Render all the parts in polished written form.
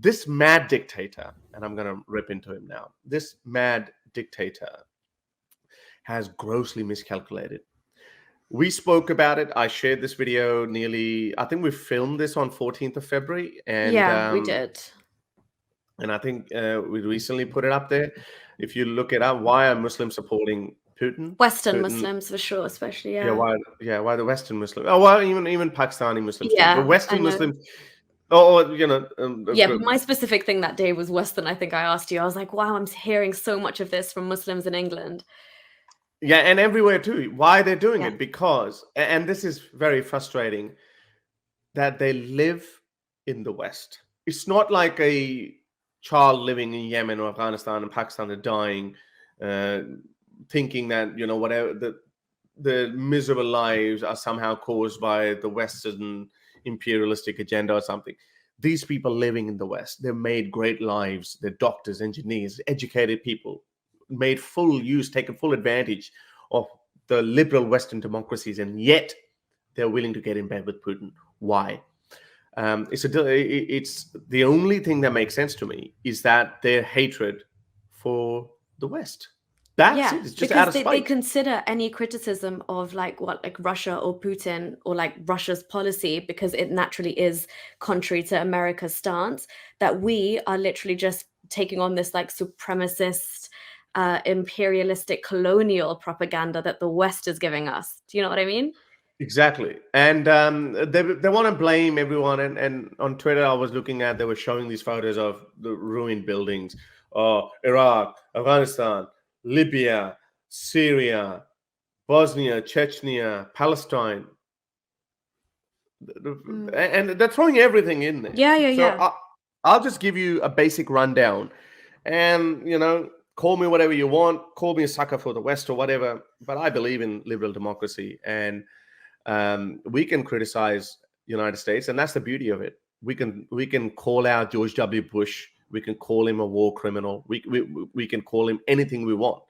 this mad dictator, and I'm going to rip into him now, this mad dictator has grossly miscalculated. We spoke about it. I shared this video I think we filmed this on 14th of February. And we did. And I think we recently put it up there. If you look it up, why are Muslims supporting Putin? Western Muslims, for sure, especially, why the Western Muslims? Oh, well, even Pakistani Muslims too. But Western Muslims, but my specific thing that day was Western. I think I asked you, I was like, wow, I'm hearing so much of this from Muslims in England. Yeah, and everywhere too. Why they're doing it? Because, and this is very frustrating, that they live in the West. It's not like a child living in Yemen or Afghanistan and Pakistan are dying, thinking that, whatever the miserable lives are somehow caused by the Western imperialistic agenda or something. These people living in the West, they've made great lives. They're doctors, engineers, educated people, made taken full advantage of the liberal Western democracies, and yet they're willing to get in bed with Putin. Why? It's the only thing that makes sense to me is that their hatred for the West. That's it. It's just out of spite. They consider any criticism of like Russia or Putin or like Russia's policy, because it naturally is contrary to America's stance, that we are literally just taking on this like supremacist, imperialistic, colonial propaganda that the West is giving us. Do you know what I mean? Exactly. And they want to blame everyone. And on Twitter, I was looking at, they were showing these photos of the ruined buildings. Iraq, Afghanistan, Libya, Syria, Bosnia, Chechnya, Palestine. And they're throwing everything in there. So I'll just give you a basic rundown. And, call me whatever you want. Call me a sucker for the West or whatever. But I believe in liberal democracy. And we can criticize the United States. And that's the beauty of it. We can call out George W. Bush. We can call him a war criminal. We can call him anything we want.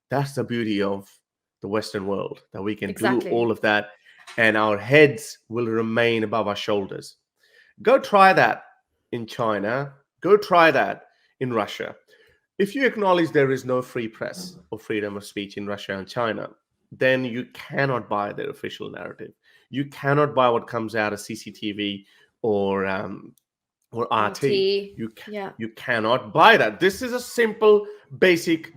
That's the beauty of the Western world, that we can do all of that, and our heads will remain above our shoulders. Go try that in China. Go try that in Russia. If you acknowledge there is no free press or freedom of speech in Russia and China, then you cannot buy their official narrative. You cannot buy what comes out of CCTV or RT. You cannot buy that. This is a simple, basic,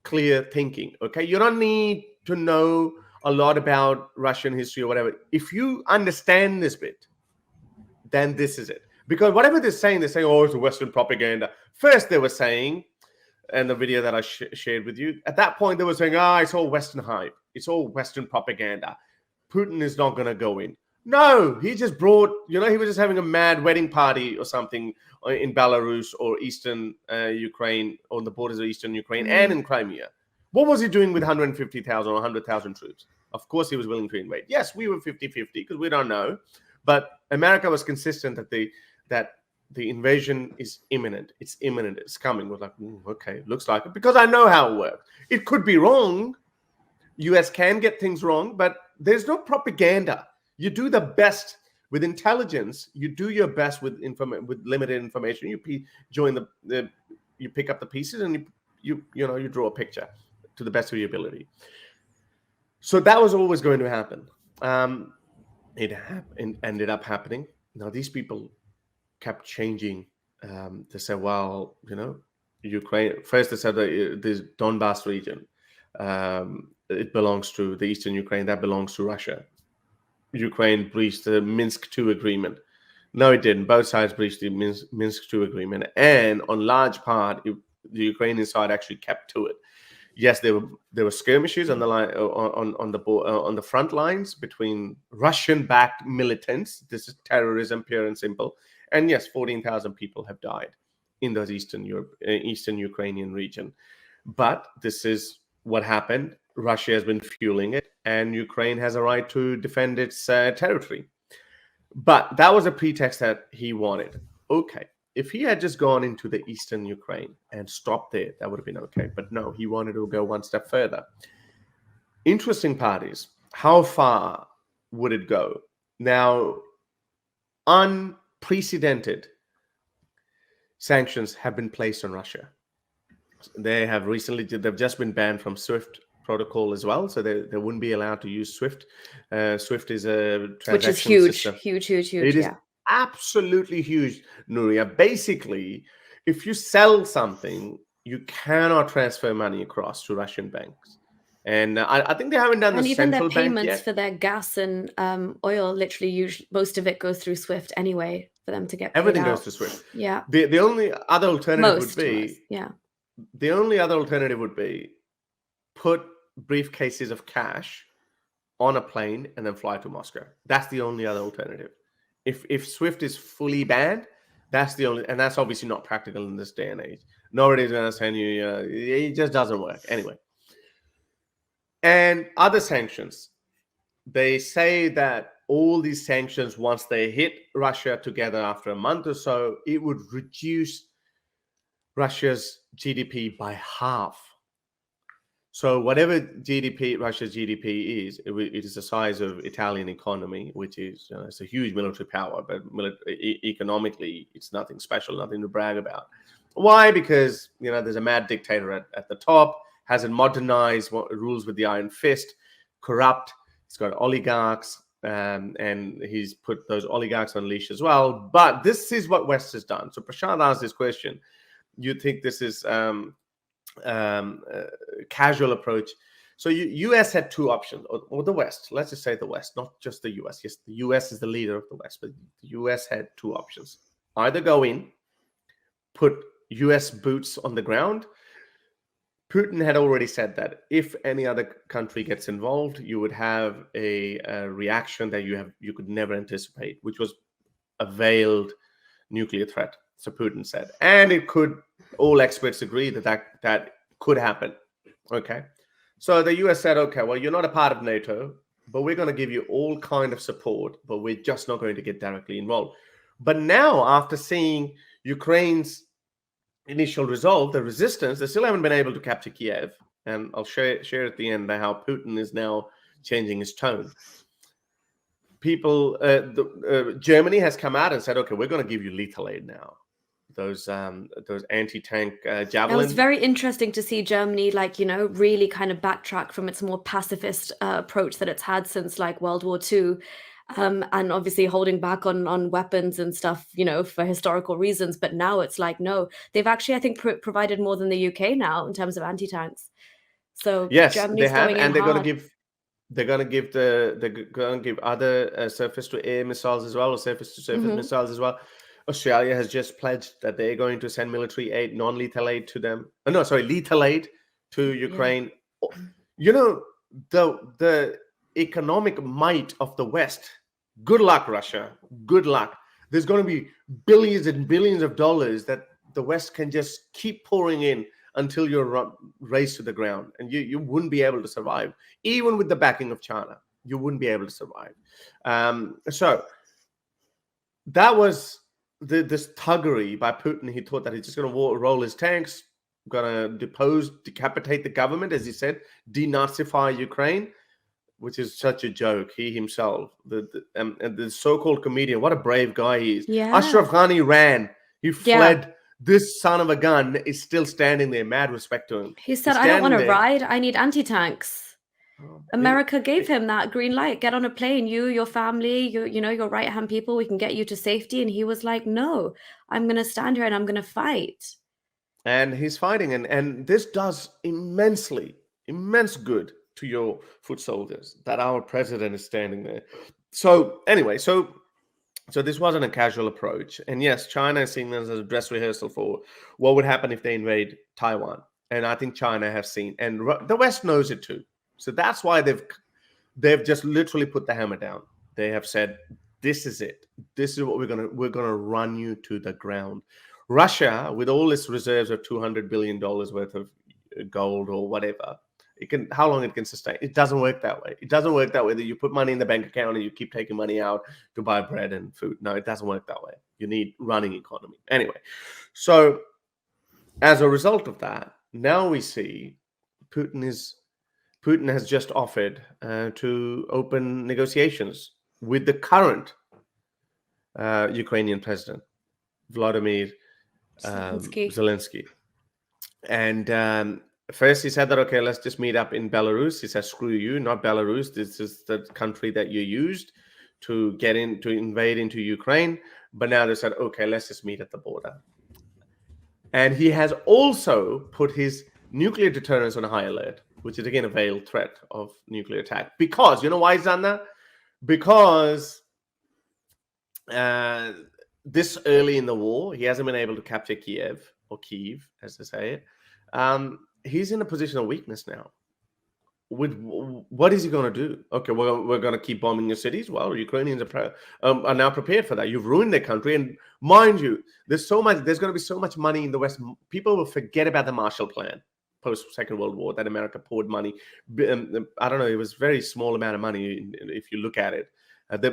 clear thinking. Okay, you don't need to know a lot about Russian history or whatever. If you understand this bit, then this is it. Because whatever they're saying, oh, it's a Western propaganda. First, they were saying, and the video that I shared with you, at that point, they were saying, it's all Western hype. It's all Western propaganda. Putin is not going to go in. No, he just brought, he was just having a mad wedding party or something in Belarus or Eastern Ukraine, on the borders of Eastern Ukraine and in Crimea. What was he doing with 150,000 or 100,000 troops? Of course, he was willing to invade. Yes, we were 50-50 because we don't know. But America was consistent that the invasion is imminent. It's imminent. It's coming. We're like, okay, looks like it. Because I know how it works. It could be wrong. US can get things wrong, but there's no propaganda. You do the best with intelligence. You do your best with limited information. You pick up the pieces and you draw a picture to the best of your ability. So that was always going to happen. It ended up happening. Now these people kept changing. They said, well, Ukraine. First they said that this Donbass region, it belongs to the Eastern Ukraine. That belongs to Russia. Ukraine breached the Minsk II agreement. No, it didn't. Both sides breached the Minsk II agreement, and on large part, the Ukrainian side actually kept to it. Yes, there were skirmishes on the line on the front lines between Russian-backed militants. This is terrorism, pure and simple. And yes, 14,000 people have died in those Eastern Ukrainian region. But this is what happened. Russia has been fueling it, and Ukraine has a right to defend its territory. But that was a pretext that he wanted. Okay, if he had just gone into the Eastern Ukraine and stopped there, that would have been okay. But no, he wanted to go one step further. Interesting part is, how far would it go? Now, unprecedented sanctions have been placed on Russia. They have recently, they've just been banned from SWIFT protocol as well, so they wouldn't be allowed to use SWIFT. SWIFT is a Which is transaction huge, system. huge, huge, huge. It is Yeah. absolutely huge, Nuria. Basically, if you sell something, you cannot transfer money across to Russian banks. And I think they haven't done And the even their central bank payments yet. for their gas and oil, literally, usually most of it goes through SWIFT anyway for them to get paid Everything out. goes to SWIFT. Yeah. The only other alternative would Most, be yeah. the only other alternative would be put briefcases of cash on a plane and then fly to Moscow. That's the only other alternative. If SWIFT is fully banned, that's the only, and that's obviously not practical in this day and age. Nobody's going to send you, it just doesn't work anyway. And other sanctions, they say that all these sanctions, once they hit Russia together after a month or so, it would reduce Russia's GDP by half. So whatever GDP, Russia's GDP is, it is the size of Italian economy, which is it's a huge military power, but economically, it's nothing special, nothing to brag about. Why? Because there's a mad dictator at the top, hasn't modernized, rules with the iron fist, corrupt. He's got oligarchs, and he's put those oligarchs on leash as well. But this is what West has done. So Prashant asked this question. You think this is casual approach? So US had two options, or the West, let's just say the West, not just the US. Yes, the US is the leader of the West, but the US had two options: either go in, put US boots on the ground. Putin had already said that if any other country gets involved, you would have a reaction that you could never anticipate, which was a veiled nuclear threat. So Putin said, and it could. All experts agree that could happen. Okay, so the US said, okay, well, you're not a part of NATO, but we're going to give you all kind of support, but we're just not going to get directly involved. But now, after seeing Ukraine's initial resolve, the resistance, they still haven't been able to capture Kiev. And I'll share at the end how Putin is now changing his tone. Germany has come out and said, okay, we're going to give you lethal aid now. Those anti-tank Javelin. It was very interesting to see Germany, really kind of backtrack from its more pacifist approach that it's had since World War II. And obviously holding back on weapons and stuff, for historical reasons. But now it's no, they've actually, I think, provided more than the UK now in terms of anti-tanks. So yes, Germany's they have, going and in hard. they're going to give other surface-to-air missiles as well, or surface-to-surface missiles as well. Australia has just pledged that they're going to send military aid, non-lethal aid to them. Lethal aid to Ukraine. Yeah. The economic might of the West. Good luck, Russia. Good luck. There's going to be billions and billions of dollars that the West can just keep pouring in until you're razed to the ground, and you wouldn't be able to survive. Even with the backing of China, you wouldn't be able to survive. So that was this thuggery by Putin. He thought that he's just going to roll his tanks, going to decapitate the government, as he said, denazify Ukraine, which is such a joke. He himself, the so-called comedian, what a brave guy he is. Yeah. Ashraf Ghani ran. He fled. Yeah. This son of a gun is still standing there. Mad respect to him. He said, I don't want to ride. I need anti-tanks. America gave him that green light. Get on a plane, your family, your right-hand people, we can get you to safety. And he was like, no, I'm going to stand here and I'm going to fight. And he's fighting. And this does immense good to your foot soldiers that our president is standing there. So anyway, so this wasn't a casual approach. And yes, China is seeing this as a dress rehearsal for what would happen if they invade Taiwan. And I think China has seen, and the West knows it too. So that's why they've just literally put the hammer down. They have said, this is it. This is what we're gonna run you to the ground. Russia, with all its reserves of $200 billion worth of gold or whatever, how long it can sustain. It doesn't work that way. It doesn't work that way that you put money in the bank account and you keep taking money out to buy bread and food. No, it doesn't work that way. You need running economy. Anyway, so as a result of that, now we see Putin has just offered to open negotiations with the current Ukrainian president, Vladimir Zelensky. And first he said that, okay, let's just meet up in Belarus. He said, screw you, not Belarus. This is the country that you used to get in, to invade into Ukraine. But now they said, okay, let's just meet at the border. And he has also put his nuclear deterrence on a high alert, which is again a veiled threat of nuclear attack. Because, you know why he's done that? Because this early in the war, he hasn't been able to capture Kiev, or Kyiv, as they say it. He's in a position of weakness now. What is he going to do? Okay, we're going to keep bombing your cities. Well, Ukrainians are now prepared for that. You've ruined their country, and mind you, there's going to be so much money in the West. People will forget about the Marshall Plan post Second World War that America poured money. I don't know, it was a very small amount of money if you look at it.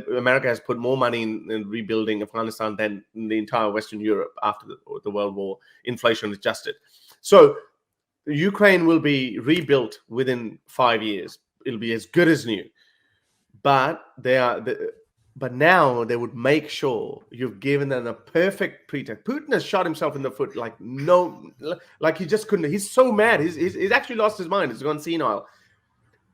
America has put more money in rebuilding Afghanistan than in the entire Western Europe after the World War, inflation adjusted. So Ukraine will be rebuilt within 5 years. It'll be as good as new. But but now they would make sure you've given them a perfect pretext. Putin has shot himself in the foot like he just couldn't. He's so mad. He's actually lost his mind. He's gone senile.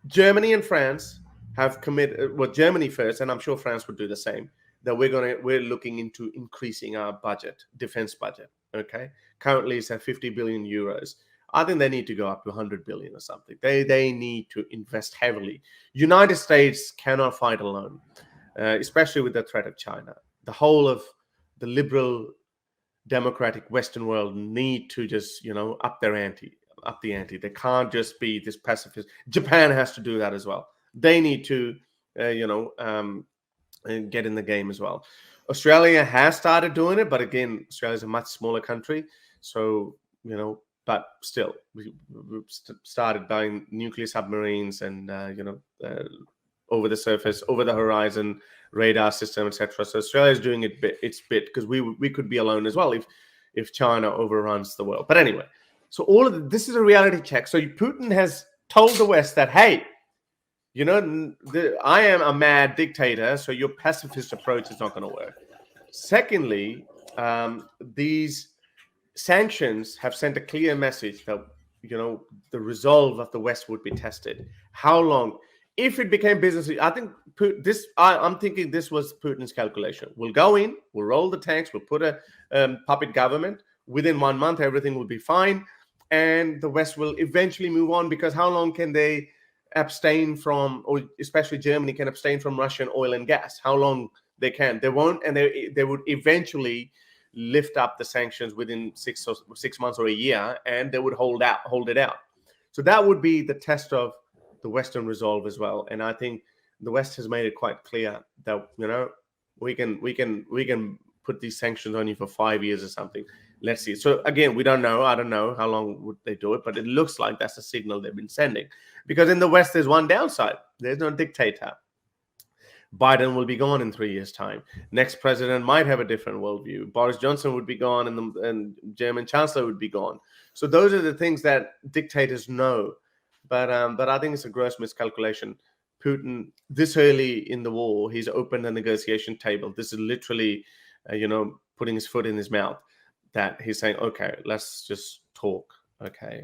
Germany and France have committed, well, Germany first, and I'm sure France would do the same, that we're looking into increasing our budget, defense budget. Okay. Currently it's at 50 billion euros. I think they need to go up to 100 billion or something. They need to invest heavily. United States cannot fight alone, especially with the threat of China. The whole of the liberal, democratic Western world need to just, up the ante. They can't just be this pacifist. Japan has to do that as well. They need to, get in the game as well. Australia has started doing it, but again, Australia is a much smaller country. So, but still, we started buying nuclear submarines and, over the surface, over the horizon, radar system, etc. So Australia is doing its bit because we could be alone as well if China overruns the world. But anyway, so all of this is a reality check. So Putin has told the West that, hey, I am a mad dictator, so your pacifist approach is not going to work. Secondly, these sanctions have sent a clear message that, the resolve of the West would be tested. How long? If it became business, I think I'm thinking this was Putin's calculation. We'll go in, we'll roll the tanks, we'll put a puppet government. Within 1 month, everything will be fine. And the West will eventually move on, because how long can they abstain from, or especially Germany can abstain from Russian oil and gas? How long they can? They won't, and they would eventually lift up the sanctions within 6 months or a year, and they would hold it out. So that would be the test of the Western resolve as well. And I think the West has made it quite clear that we can put these sanctions on you for 5 years or something. Let's see. So again, we don't know. I don't know how long would they do it, but it looks like that's a signal they've been sending. Because in the West, there's one downside. There's no dictator. Biden will be gone in 3 years' time. Next president might have a different worldview. Boris Johnson would be gone, and German chancellor would be gone. So those are the things that dictators know. But I think it's a gross miscalculation. Putin, this early in the war, he's opened a negotiation table. This is literally, putting his foot in his mouth. That he's saying, okay, let's just talk. Okay.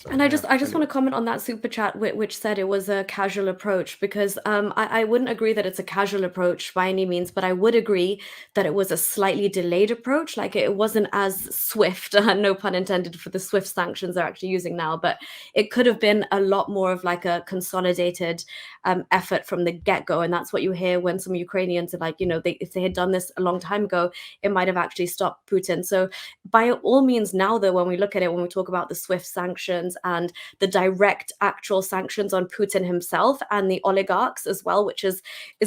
And I just want to comment on that super chat which said it was a casual approach, because I wouldn't agree that it's a casual approach by any means, but I would agree that it was a slightly delayed approach. Like, it wasn't as swift, no pun intended for the swift sanctions they're actually using now, but it could have been a lot more of like a consolidated effort from the get-go. And that's what you hear when some Ukrainians are like, if they had done this a long time ago, it might have actually stopped Putin. So by all means now, though, when we look at it, when we talk about the swift sanctions and the direct actual sanctions on Putin himself and the oligarchs as well, which is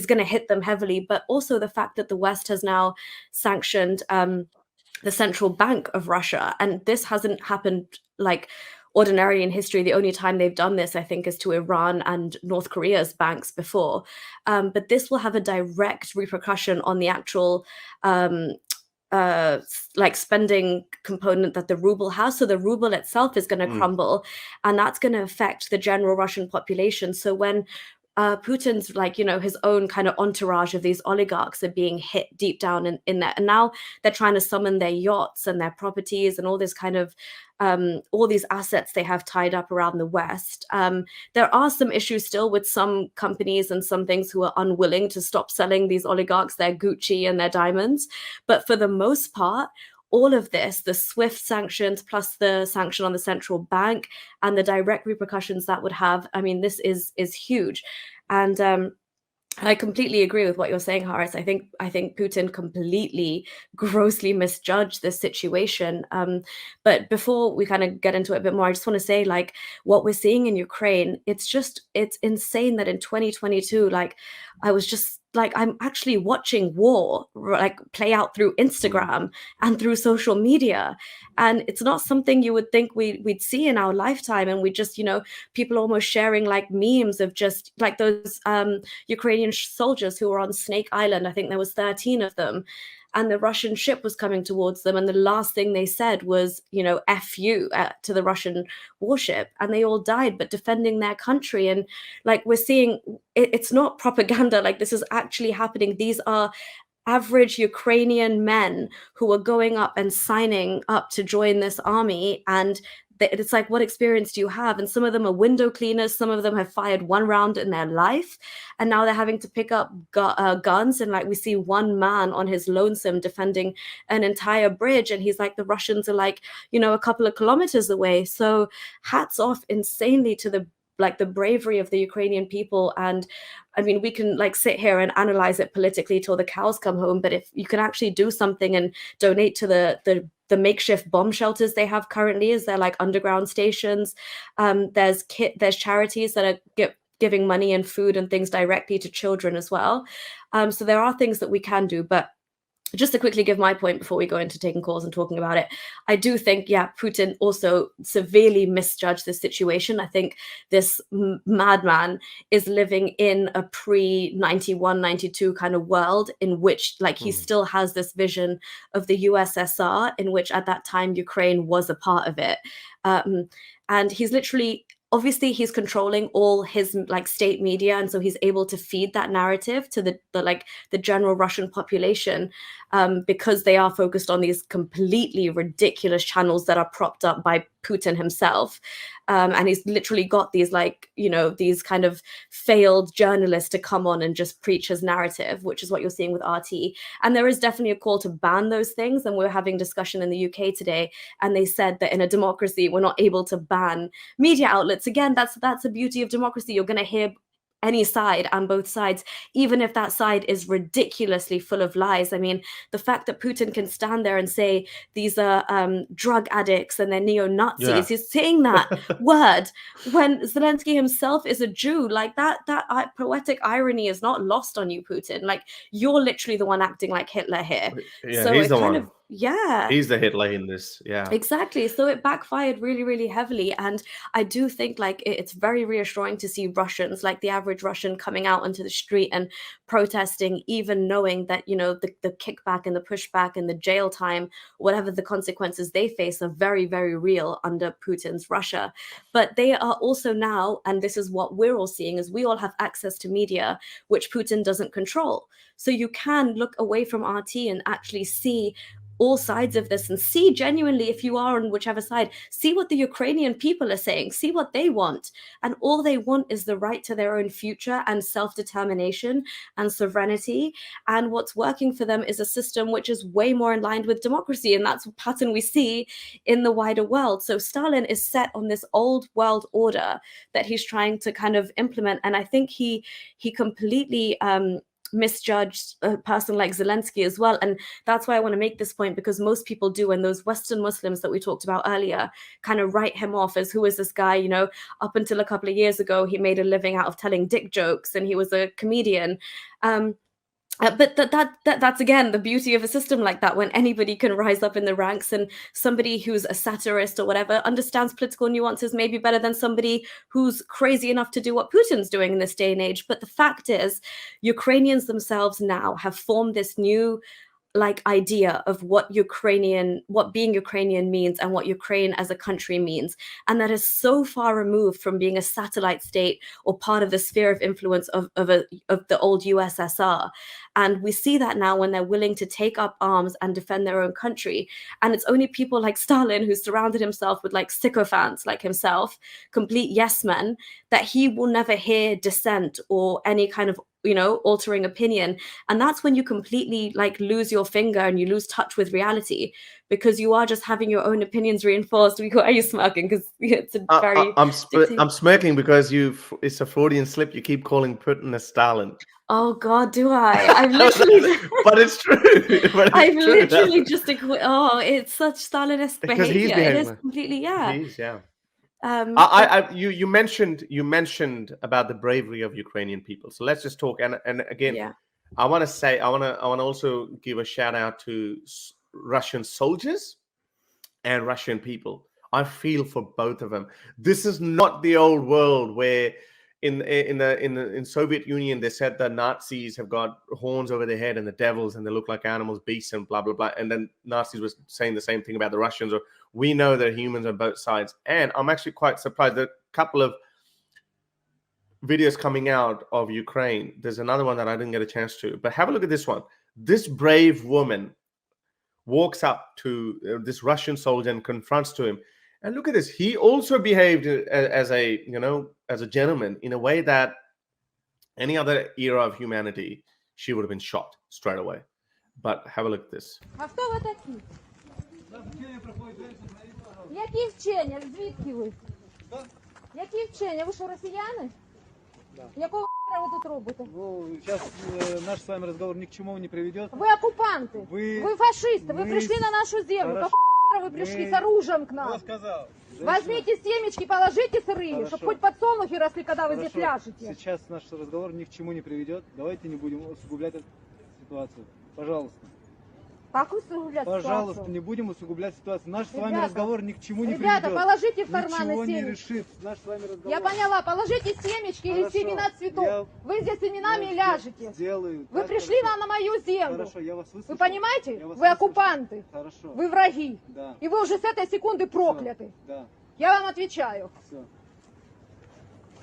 going to hit them heavily, but also the fact that the West has now sanctioned the central bank of Russia. And this hasn't happened like ordinarily in history. The only time they've done this, I think, is to Iran and North Korea's banks before. But this will have a direct repercussion on the actual spending component that the ruble has. So the ruble itself is going to crumble, and that's going to affect the general Russian population. So when Putin's like, his own kind of entourage of these oligarchs are being hit deep down in there. And now they're trying to summon their yachts and their properties and all this kind of all these assets they have tied up around the West. There are some issues still with some companies and some things who are unwilling to stop selling these oligarchs their Gucci and their diamonds. But for the most part, all of this, the SWIFT sanctions plus the sanction on the central bank and the direct repercussions that would have, I mean, this is huge. And I completely agree with what you're saying, Haris. I think Putin completely, grossly misjudged this situation. But before we kind of get into it a bit more, I just want to say, like, what we're seeing in Ukraine, it's insane that in 2022, like, I was just like, I'm actually watching war like play out through Instagram and through social media. And it's not something you would think we'd see in our lifetime. And we just, people almost sharing like memes of just like those Ukrainian soldiers who were on Snake Island. I think there was 13 of them. And the Russian ship was coming towards them. And the last thing they said was, F you to the Russian warship. And they all died, but defending their country. And like we're seeing, it's not propaganda. Like this is actually happening. These are average Ukrainian men who are going up and signing up to join this army. And it's like, what experience do you have? And some of them are window cleaners. Some of them have fired one round in their life. And now they're having to pick up guns. And like we see one man on his lonesome defending an entire bridge. And he's like, the Russians are like, a couple of kilometers away. So hats off insanely to the bravery of the Ukrainian people. And I mean, we can like sit here and analyze it politically till the cows come home. But if you can actually do something and donate to the makeshift bomb shelters they have currently, is they're like underground stations. There's charities that are giving money and food and things directly to children as well. So there are things that we can do. But just to quickly give my point before we go into taking calls and talking about it, I do think, Putin also severely misjudged the situation. I think this madman is living in a pre-91, 92 kind of world in which like he still has this vision of the USSR, in which at that time Ukraine was a part of it. And he's literally... Obviously, he's controlling all his like state media, and so he's able to feed that narrative to the general Russian population, because they are focused on these completely ridiculous channels that are propped up by Putin himself. And he's literally got these these kind of failed journalists to come on and just preach his narrative, which is what you're seeing with RT. And there is definitely a call to ban those things. And we're having discussion in the UK today, and they said that in a democracy, we're not able to ban media outlets. Again, that's the beauty of democracy. You're going to hear any side and both sides, even if that side is ridiculously full of lies. I mean, the fact that Putin can stand there and say these are drug addicts and they're neo-Nazis, he's saying that word when Zelensky himself is a Jew, like that poetic irony is not lost on you, Putin. Like, you're literally the one acting like Hitler here. So he's the one. Yeah, he's the Hitler in this. Yeah, exactly. So it backfired really, really heavily. And I do think like it's very reassuring to see Russians, like the average Russian, coming out onto the street and protesting, even knowing that, the kickback and the pushback and the jail time, whatever the consequences they face, are very, very real under Putin's Russia. But they are also now, and this is what we're all seeing, is we all have access to media, which Putin doesn't control. So you can look away from RT and actually see all sides of this and see genuinely, if you are on whichever side, see what the Ukrainian people are saying, see what they want. And all they want is the right to their own future and self-determination and sovereignty. And what's working for them is a system which is way more in line with democracy. And that's a pattern we see in the wider world. So Stalin is set on this old world order that he's trying to kind of implement. And I think he completely misjudged a person like Zelensky as well. And that's why I want to make this point, because most people do, and those Western Muslims that we talked about earlier kind of write him off as, who is this guy? Up until a couple of years ago, he made a living out of telling dick jokes and he was a comedian. But that's again the beauty of a system like that, when anybody can rise up in the ranks, and somebody who's a satirist or whatever understands political nuances maybe better than somebody who's crazy enough to do what Putin's doing in this day and age. But the fact is, Ukrainians themselves now have formed this new like idea of what being Ukrainian means and what Ukraine as a country means. And that is so far removed from being a satellite state or part of the sphere of influence of the old USSR. And we see that now when they're willing to take up arms and defend their own country. And it's only people like Stalin, who surrounded himself with like sycophants like himself, complete yes men, that he will never hear dissent or any kind of, you know, altering opinion. And that's when you completely like lose your finger and you lose touch with reality, because you are just having your own opinions reinforced. Why are you smirking? Because it's a very I'm smirking because it's a Freudian slip. You keep calling Putin a Stalin. Oh God, do I? I've literally but it's true. I've literally just it's such Stalinist because he's behavior. It behaving is completely, yeah. He's, yeah. But You mentioned about the bravery of Ukrainian people. So let's just talk. And again, yeah. I want to also give a shout out to Russian soldiers and Russian people. I feel for both of them. This is not the old world where in Soviet Union they said the Nazis have got horns over their head and the devils and they look like animals, beasts, and blah blah blah. And then Nazis was saying the same thing about the Russians. Or we know there are humans on both sides. And I'm actually quite surprised. There are a couple of videos coming out of Ukraine. There's another one that I didn't get a chance to, but have a look at this one. This brave woman walks up to this Russian soldier and confronts to him. And look at this. He also behaved as a gentleman in a way that any other era of humanity, she would have been shot straight away. But have a look at this. Які вчення? Звідки ви? Які вчення? Ви що, росіяни? Якого хера ви тут робите? Ну, сейчас наш с вами разговор ни к чему не приведет. Вы оккупанты. Вы фашисты. Вы пришли на нашу землю. Какого хера вы пришли с оружием к нам? Кто сказал? Возьмите семечки, положите сырые, чтобы хоть подсолнухи росли, когда вы здесь ляжете. Сейчас наш разговор ни к чему не приведет. Давайте не будем усугублять эту ситуацию. Пожалуйста. Как усугублять ситуацию? Пожалуйста, не будем усугублять ситуацию. Наш с вами разговор ни к чему не приведет. Ребята, положите в карманы Ничего не семечки. решит наш с вами разговор. Я поняла, положите семечки или семена цветов. Вы здесь семенами ляжете. Сделаю. Вы пришли на мою землю. Хорошо, я вас выслушал. Вы понимаете? Вы оккупанты. Хорошо. Вы враги. Да. И вы уже с этой секунды прокляты. Да. Я вам отвечаю. Все.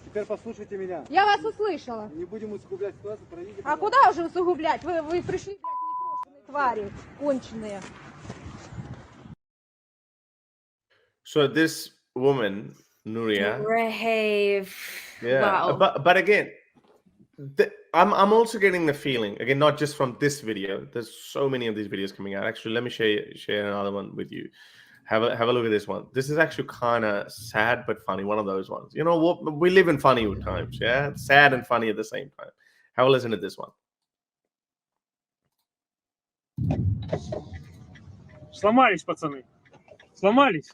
Теперь послушайте меня. Я вас услышала. Не будем усугублять ситуацию, пройдите. А куда уже усугублять? Вы пришли, блядь, непрошенные твари, конченые. So this woman, Nuria, Brave. yeah. Wow. But again, I'm also getting the feeling, again, not just from this video. There's so many of these videos coming out. Actually, let me share another one with you. Have a look at this one. This is actually kind of sad but funny. One of those ones. You know what? We live in funny times, yeah? Sad and funny at the same time. Have a listen to this one. Сломались, пацаны. Сломались.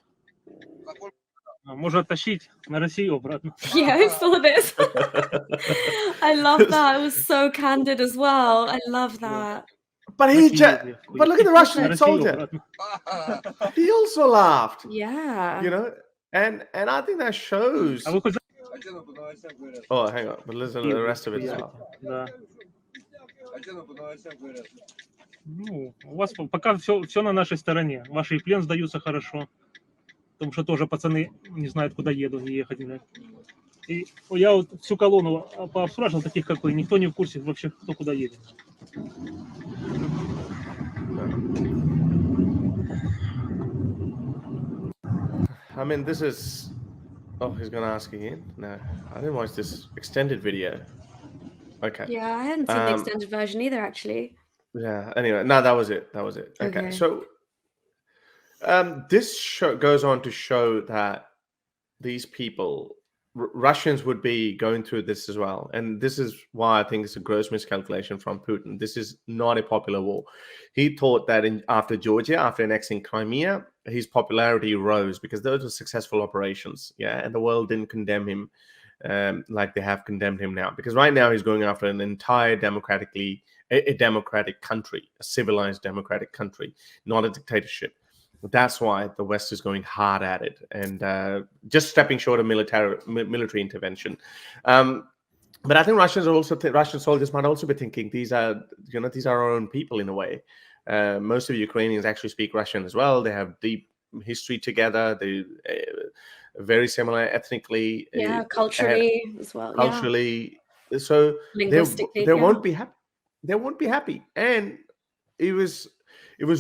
Можно тащить на Россию обратно. Yeah, I saw this. I love that. It was so candid as well. I love that. But but look at the Russian soldier. He also laughed. Yeah. You know, and I think that shows. Oh, hang on, but listen to the rest of it as well. Да. Ну, у вас пока все на нашей стороне. Ваши и плен сдаются хорошо. Потому что тоже пацаны не знают, куда ехать. И я вот всю колонну пообспрашивал, таких как вы, никто не в курсе вообще, кто куда едет. I mean, this is... Oh, he's going to ask again? No, I didn't watch this extended video. Okay. Yeah, I hadn't seen the extended version either, actually. Yeah, anyway, no, that was it. Okay. So this goes on to show that these people, Russians, would be going through this as well. And this is why I think it's a gross miscalculation from Putin. This is not a popular war. He thought that after Georgia, after annexing Crimea, his popularity rose because those were successful operations. Yeah, and the world didn't condemn him like they have condemned him now. Because right now he's going after an entire democratic country, a civilized democratic country, not a dictatorship. That's why the West is going hard at it and just stepping short of military intervention. But I think Russian soldiers might also be thinking these are our own people in a way. Most of the Ukrainians actually speak Russian as well. They have deep history together. They very similar ethnically, Yeah, culturally as well. Yeah, culturally. So linguistically. they Yeah. won't be happy. They won't be happy. And it was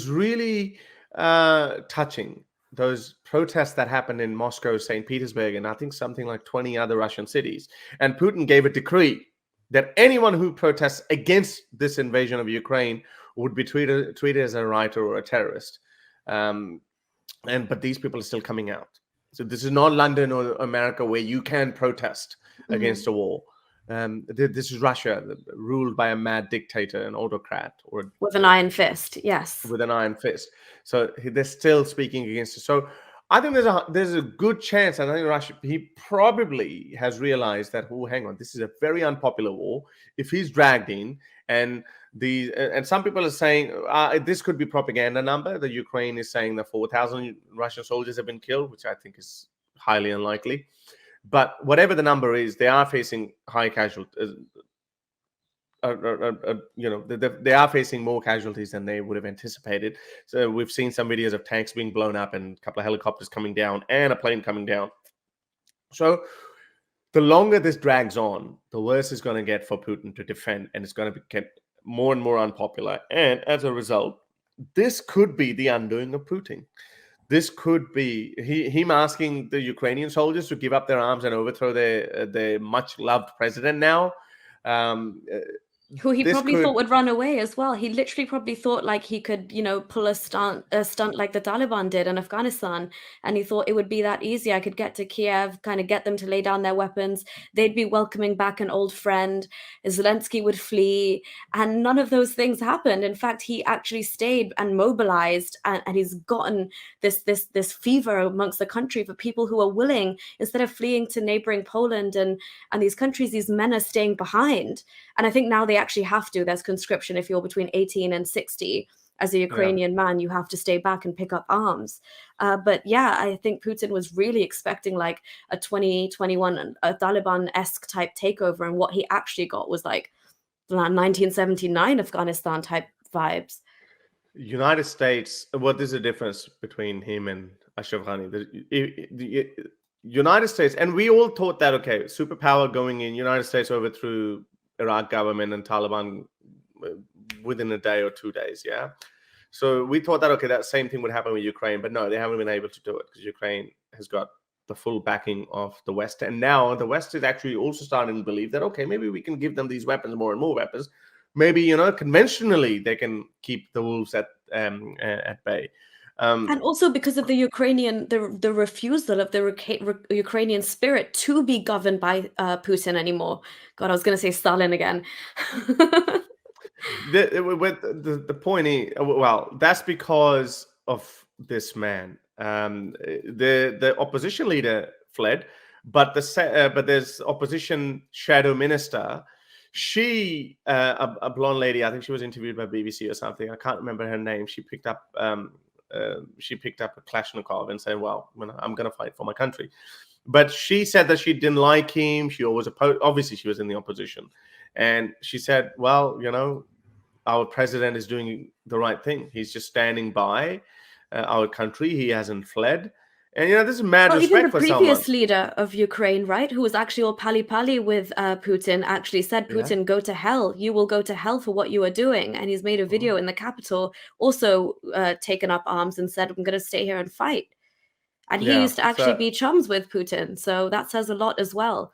really touching, those protests that happened in Moscow, St. Petersburg, and I think something like 20 other Russian cities. And Putin gave a decree that anyone who protests against this invasion of Ukraine would be treated as a writer or a terrorist. But these people are still coming out. So this is not London or America where you can protest against a war. This is Russia, ruled by a mad dictator, an autocrat, or With an iron fist. Yes. with an iron fist. So they're still speaking against it. So I think there's a good chance, and I think Russia, he probably has realized that, oh, hang on, this is a very unpopular war. If he's dragged in, and some people are saying this could be propaganda number. The Ukraine is saying that 4,000 Russian soldiers have been killed, which I think is highly unlikely. But whatever the number is, they are facing high casualties. They are facing more casualties than they would have anticipated. So we've seen some videos of tanks being blown up and a couple of helicopters coming down and a plane coming down. So the longer this drags on, the worse it's going to get for Putin to defend, and it's going to get more and more unpopular. And as a result, this could be the undoing of Putin. This could be him asking the Ukrainian soldiers to give up their arms and overthrow their much loved president now. Who he probably thought would run away as well. He literally probably thought like he could, pull a stunt like the Taliban did in Afghanistan. And he thought it would be that easy. I could get to Kiev, kind of get them to lay down their weapons. They'd be welcoming back an old friend. Zelensky would flee. And none of those things happened. In fact, he actually stayed and mobilized, and he's gotten this fever amongst the country for people who are willing, instead of fleeing to neighboring Poland and these countries, these men are staying behind. And I think now they actually have to. There's conscription. If you're between 18 and 60 as a Ukrainian man, you have to stay back and pick up arms. But yeah, I think Putin was really expecting like a 2021 Taliban-esque type takeover, and what he actually got was like 1979 Afghanistan type vibes. United States, well, there's a difference between him and Ashraf Ghani. The United States, and we all thought that, okay, superpower going in, United States overthrew Iraq government and Taliban within a day or 2 days. Yeah. So we thought that, okay, that same thing would happen with Ukraine, but no, they haven't been able to do it because Ukraine has got the full backing of the West. And now the West is actually also starting to believe that, okay, maybe we can give them these weapons, more and more weapons. Maybe, conventionally they can keep the wolves at bay. And also because of the Ukrainian, the refusal of the Ukrainian spirit to be governed by Putin anymore. God, I was going to say Stalin again. The point is, well, that's because of this man. The opposition leader fled, but there's opposition shadow minister. She, a blonde lady, I think she was interviewed by BBC or something. I can't remember her name. She picked up a Kalashnikov and said, well, I'm going to fight for my country. But she said that she didn't like him. She always opposed. Obviously, she was in the opposition. And she said, well, our president is doing the right thing. He's just standing by our country. He hasn't fled. And, this is mad respect for someone. Even the previous leader of Ukraine, right, who was actually all pally-pally with Putin, actually said, Putin, go to hell. You will go to hell for what you are doing. And he's made a video in the capital, also taken up arms and said, I'm going to stay here and fight. And he used to actually be chums with Putin. So that says a lot as well.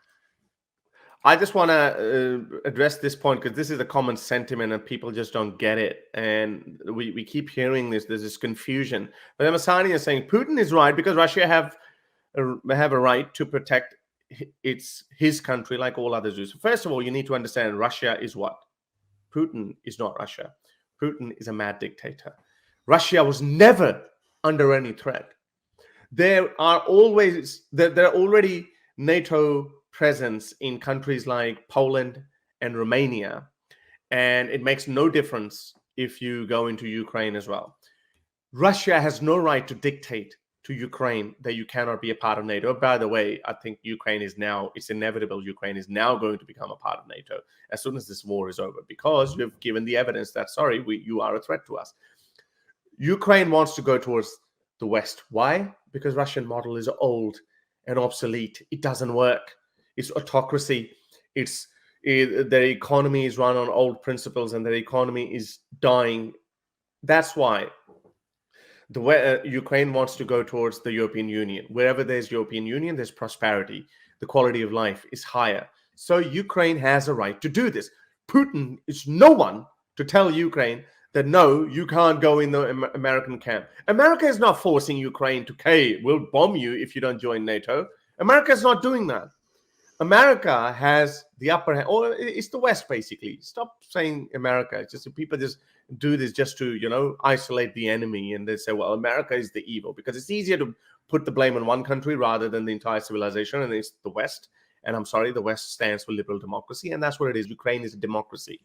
I just want to address this point because this is a common sentiment and people just don't get it. And we keep hearing this. There's this confusion. But Masani is saying Putin is right because Russia have a right to protect his country like all others do. So first of all, you need to understand Russia is what? Putin is not Russia. Putin is a mad dictator. Russia was never under any threat. There are already NATO presence in countries like Poland and Romania, and it makes no difference if you go into Ukraine as well. Russia has no right to dictate to Ukraine that you cannot be a part of NATO. By the way, I think it's inevitable Ukraine is now going to become a part of NATO as soon as this war is over, because you've given the evidence that, sorry, you are a threat to us. Ukraine wants to go towards the West. Why? Because Russian model is old and obsolete. It doesn't work. It's autocracy. Their economy is run on old principles, and their economy is dying. That's why Ukraine wants to go towards the European Union. Wherever there's European Union, there's prosperity. The quality of life is higher. So Ukraine has a right to do this. Putin is no one to tell Ukraine that, no, you can't go in the American camp. America is not forcing Ukraine to, hey, we'll bomb you if you don't join NATO. America is not doing that. America has the upper hand, or it's the West, basically. Stop saying America. It's just people just do this just to, isolate the enemy. And they say, well, America is the evil, because it's easier to put the blame on one country rather than the entire civilization. And it's the West. And I'm sorry, the West stands for liberal democracy. And that's what it is. Ukraine is a democracy.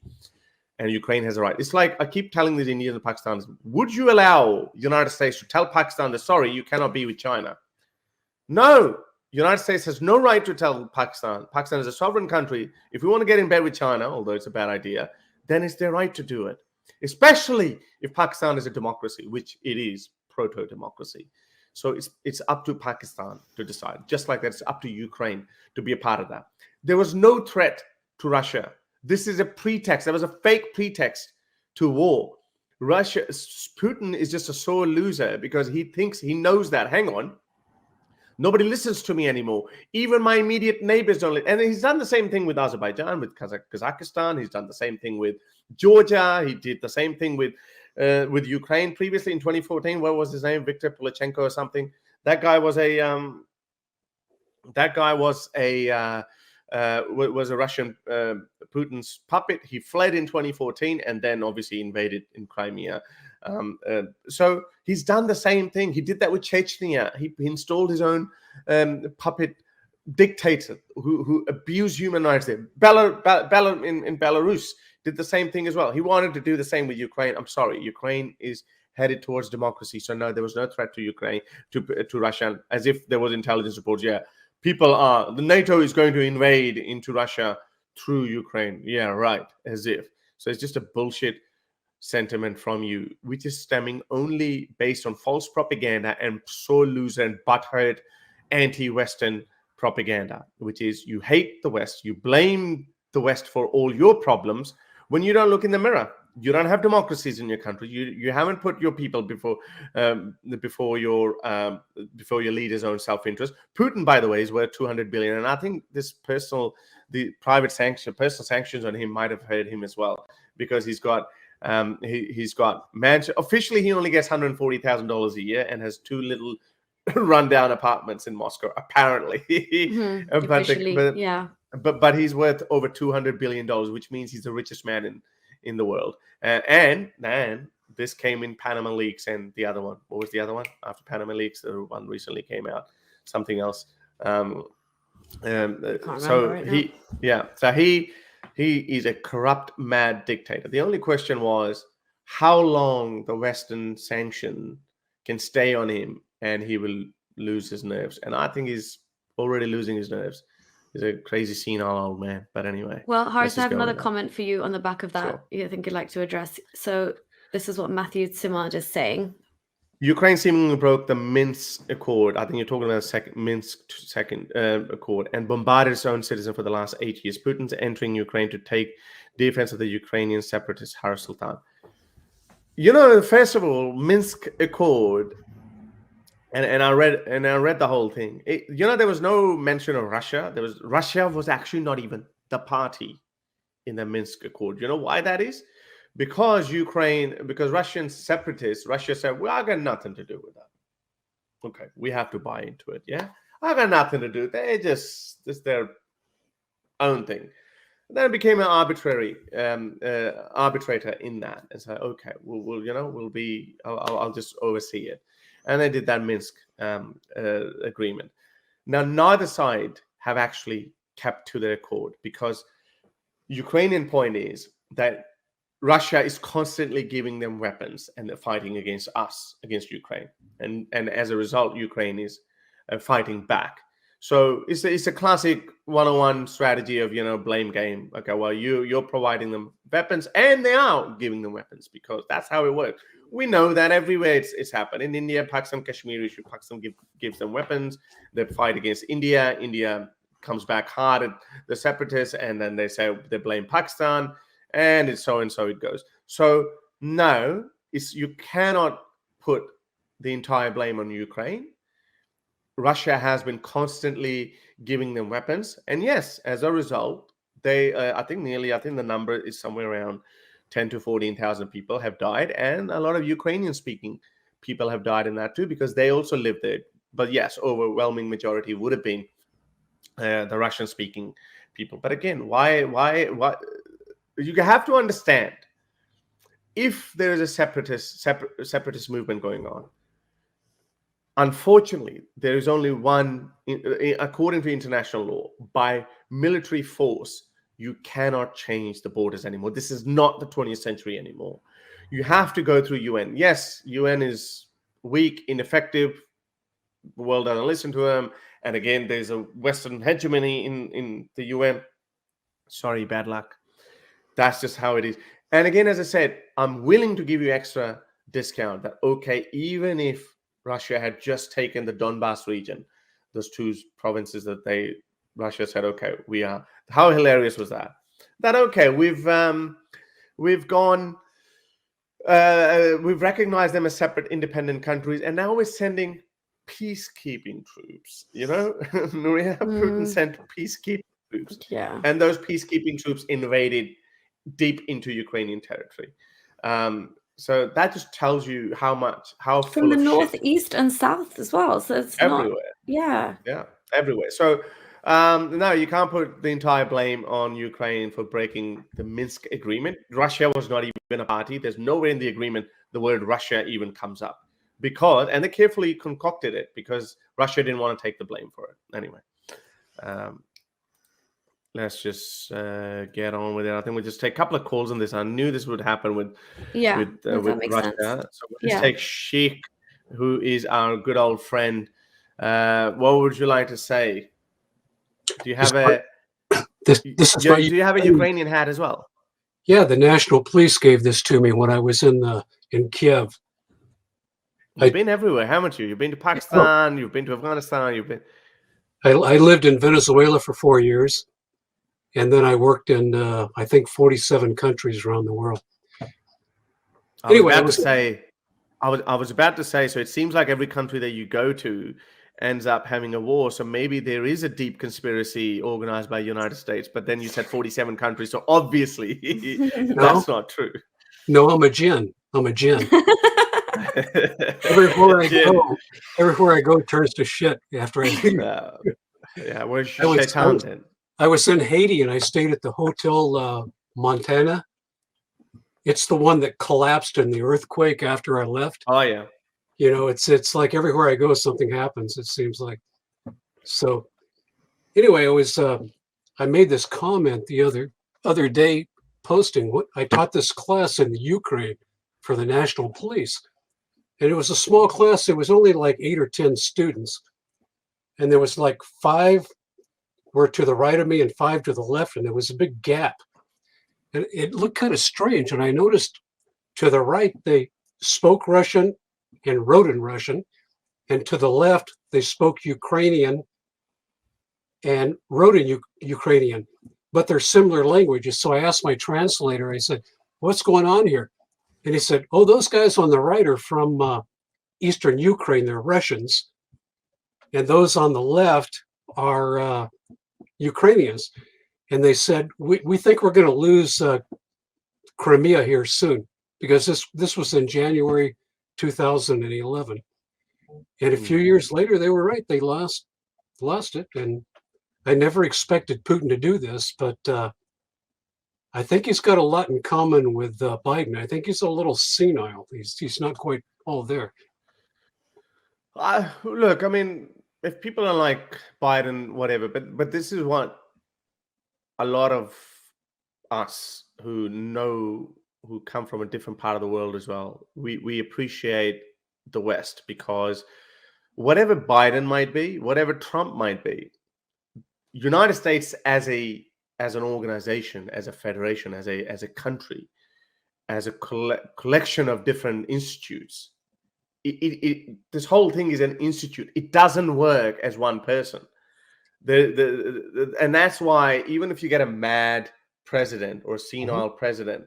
And Ukraine has a right. It's like I keep telling these Indians and Pakistanis, would you allow the United States to tell Pakistan that, sorry, you cannot be with China? No. United States has no right to tell Pakistan. Pakistan is a sovereign country. If we want to get in bed with China, although it's a bad idea, then it's their right to do it, especially if Pakistan is a democracy, which it is, proto-democracy. So it's up to Pakistan to decide, just like that it's up to Ukraine to be a part of that. There was no threat to Russia. This is a pretext. There was a fake pretext to war. Putin is just a sore loser because he thinks he knows that. Hang on. Nobody listens to me anymore. Even my immediate neighbors don't. And he's done the same thing with Azerbaijan, with Kazakhstan. He's done the same thing with Georgia. He did the same thing with Ukraine previously in 2014. What was his name? Viktor Polachenko or something. That guy was a Russian Putin's puppet. He fled in 2014 and then obviously invaded in Crimea. So he's done the same thing. He did that with Chechnya. He installed his own puppet dictator who abused human rights there. In Belarus did the same thing as well. He wanted to do the same with Ukraine. I'm sorry, Ukraine is headed towards democracy. So no, there was no threat to Ukraine, to Russia, as if there was intelligence reports. Yeah, the NATO is going to invade into Russia through Ukraine. Yeah, right, as if. So it's just a bullshit sentiment from you, which is stemming only based on false propaganda and sore loser and butthurt anti-Western propaganda, which is you hate the West, you blame the West for all your problems when you don't look in the mirror. You don't have democracies in your country. You haven't put your people before your leader's own self-interest. Putin, by the way, is worth $200 billion, and I think the personal sanctions on him might have hurt him as well, because he's got officially he only gets $140,000 a year and has two little rundown apartments in Moscow, apparently. But he's worth over $200 billion, which means he's the richest man in the world. And this came in Panama Leaks and the other one. What was the other one after Panama Leaks? The one recently came out. Something else. He is a corrupt, mad dictator. The only question was how long the Western sanction can stay on him and he will lose his nerves. And I think he's already losing his nerves. He's a crazy senile old man. But anyway. Well, Haris, I have another comment for you on the back of that. Sure. I think you'd like to address. So this is what Matthew Simard is saying. Ukraine seemingly broke the Minsk Accord. I think you're talking about Minsk Accord, and bombarded its own citizens for the last 8 years. Putin's entering Ukraine to take defense of the Ukrainian separatist Haris Sultan. First of all, Minsk Accord, and I read the whole thing. There was no mention of Russia. Russia was actually not even the party in the Minsk Accord. You know why that is? Because Russian separatists, Russia said, well, I got nothing to do with that. Okay, we have to buy into it, yeah? I got nothing to do. They just their own thing. And then it became an arbitrator in that. And said, okay, I'll just oversee it. And they did that Minsk agreement. Now, neither side have actually kept to their accord, because Ukrainian point is that Russia is constantly giving them weapons and they're fighting against us, against Ukraine. And as a result, Ukraine is fighting back. So it's a classic 101 strategy of, blame game. Okay, well, you're providing them weapons and they are giving them weapons, because that's how it works. we know that everywhere it's happened. In India, Pakistan, Kashmir issue, Pakistan gives them weapons. They fight against India. India comes back hard at the separatists, and then they say they blame Pakistan, and it's so and so it goes. So no, you cannot put the entire blame on Ukraine. Russia has been constantly giving them weapons, and yes, as a result, they I think the number is somewhere around 10 to 14,000 people have died, and a lot of Ukrainian-speaking people have died in that too, because they also live there. But yes, overwhelming majority would have been the Russian-speaking people. But again, why? You have to understand, if there is a separatist movement going on, unfortunately, there is only one, according to international law, by military force, you cannot change the borders anymore. This is not the 20th century anymore. You have to go through UN. Yes, UN is weak, ineffective. The world doesn't listen to them. And again, there's a Western hegemony in the UN. Sorry, bad luck. That's just how it is. And again, as I said, I'm willing to give you extra discount that, okay, even if Russia had just taken the Donbass region, those two provinces that Russia said, okay, we are. How hilarious was that? That, okay, we've gone, we've recognized them as separate independent countries, and now we're sending peacekeeping troops. You know, Putin sent peacekeeping troops, and those peacekeeping troops invaded deep into Ukrainian territory. So that just tells you how from the north, east, and south as well. So it's everywhere. Yeah, everywhere. So no, you can't put the entire blame on Ukraine for breaking the Minsk Agreement. Russia was not even a party. There's nowhere in the agreement the word Russia even comes up, and they carefully concocted it because Russia didn't want to take the blame for it. Anyway, let's just get on with it. I think we'll just take a couple of calls on this. I knew this would happen with Russia. Sense. So we'll just take Sheikh, who is our good old friend. What would you like to say? Do you have do you have a Ukrainian hat as well? Yeah, the National Police gave this to me when I was in Kiev. You've been everywhere, haven't you? You've been to Pakistan, you've been to Afghanistan, I lived in Venezuela for 4 years, and then I worked in I think 47 countries around the world. Anyway, I was about to say, so it seems like every country that you go to ends up having a war. So maybe there is a deep conspiracy organized by the United States, but then you said 47 countries. So obviously that's not true. No, I'm a jinn. Everywhere I go turns to shit after I leave. Where's Shaitan then? I was in Haiti and I stayed at the Hotel Montana. It's the one that collapsed in the earthquake after I left. Oh yeah. You know, it's like everywhere I go, something happens, it seems like. So anyway, I made this comment the other day posting I taught this class in the Ukraine for the National Police. And it was a small class. It was only like 8 or 10 students. And there was like 5 were to the right of me and 5 to the left. And there was a big gap. And it looked kind of strange. And I noticed to the right, they spoke Russian and wrote in Russian. And to the left, they spoke Ukrainian and wrote in Ukrainian. But they're similar languages. So I asked my translator, I said, what's going on here? And he said, oh, those guys on the right are from Eastern Ukraine. They're Russians. And those on the left are Ukrainians. And they said, we think we're going to lose Crimea here soon, because this was in January 2011. And a few years later, they were right. They lost it. And I never expected Putin to do this, but I think he's got a lot in common with Biden. I think he's a little senile. He's not quite all there. Look, I mean, if people are like Biden, whatever, but this is what a lot of us who come from a different part of the world as well, we appreciate the West, because whatever Biden might be, whatever Trump might be, United States as an organization, as a federation, as a country, as a collection of different institutes. This whole thing is an institute. It doesn't work as one person. And that's why even if you get a mad president or senile president,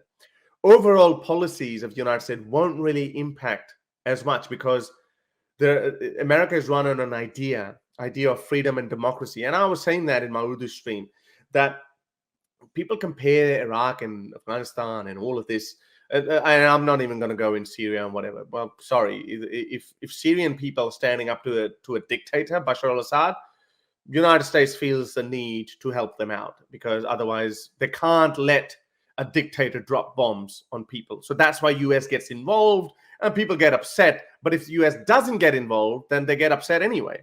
overall policies of the United States won't really impact as much, because America is run on an idea of freedom and democracy. And I was saying that in my Urdu stream, that people compare Iraq and Afghanistan and all of this. And I'm not even going to go in Syria and whatever. Well, sorry, if Syrian people are standing up to a dictator, Bashar al-Assad, the United States feels the need to help them out, because otherwise they can't let a dictator drop bombs on people. So that's why US gets involved and people get upset. But if the US doesn't get involved, then they get upset anyway.